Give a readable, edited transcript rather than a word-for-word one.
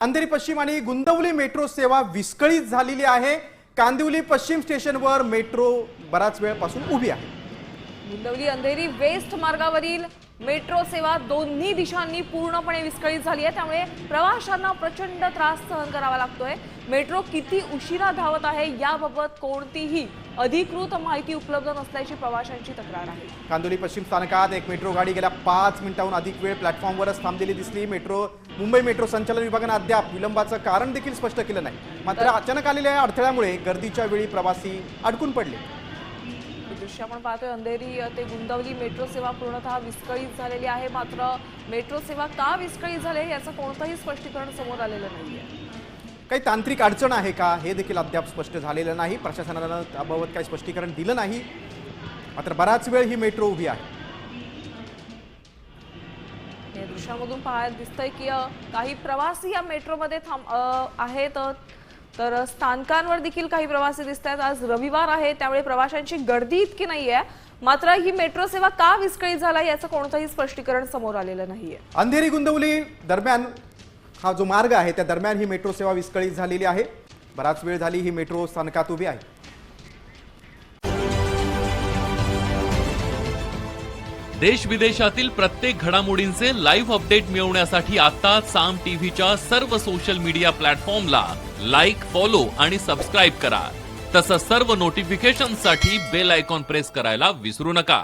अंधेरी पश्चिम आणि गुंदवली मेट्रो सेवा विस्कळीत झालेली आहे। कांदिवली पश्चिम स्टेशनवर मेट्रो बराच वेळपासून उभी आहे। गुंदवली अंधेरी वेस्ट मार्गावरील मेट्रो सेवा दोन्ही दिशांनी पूर्णपणे विस्कळीत झाली आहे, त्यामुळे प्रवाशांना प्रचंड त्रास सहन करावा लागतोय। मेट्रो किती उशिरा धावत आहे याबाबत कोणतीही अधिकृत माहिती उपलब्ध नसल्याची प्रवाशांची तक्रार आहे। कांदिवली पश्चिम स्थानकात एक मेट्रो गाडी गेल्या 5 मिनिटांहून अधिक वेळ प्लॅटफॉर्मवरच थांबलेली दिसली। मुंबई मेट्रो संचालन विभागाने अद्याप विलंबाचं कारण देखील स्पष्ट केलं नाही। मात्र अचानक आलेल्या अडथळ्यामुळे गर्दीच्या वेळी प्रवासी अडकून पडले। दृश्य आपण पाहतोय, अंधेरी ते गुंदवली मेट्रो सेवा पूर्णतः विस्कळीत झालेली आहे। मात्र मेट्रो सेवा का विस्कळीत झाली याचं कोणतंही स्पष्टीकरण समोर आलेलं नाहीये। काही तांत्रिक अडचण आहे का हे देखील अद्याप स्पष्ट झालेलं नाही। प्रशासनानं त्याबाबत काही स्पष्टीकरण दिलं नाही। मात्र बराच वेळ ही मेट्रो उभी आहे। या दृश्यामधून पाहायला दिसतंय की काही प्रवासी या मेट्रोमध्ये आहेत, तर स्थानकांवर देखील काही प्रवासी दिसत आहेत। आज रविवार आहे, त्यामुळे प्रवाशांची गर्दी इतकी नाहीये। मात्र ही मेट्रो सेवा का विस्कळीत झाला याचं कोणतंही स्पष्टीकरण समोर आलेलं नाहीये। अंधेरी गुंदवली दरम्यान हा जो मार्ग आहे त्या दरम्यान ही मेट्रो सेवा विस्कळीत झालेली आहे। बराच वेळ झाली ही मेट्रो स्थानकात उभी आहे। देश विदेशातील प्रत्येक घडामोडींचे लाईव्ह अपडेट मिळवण्यासाठी आता साम टीव्हीच्या सर्व सोशल मीडिया प्लॅटफॉर्मला लाईक, फॉलो आणि सबस्क्राईब करा। तसंच सर्व नोटिफिकेशनसाठी बेल आयकॉन प्रेस करायला विसरू नका।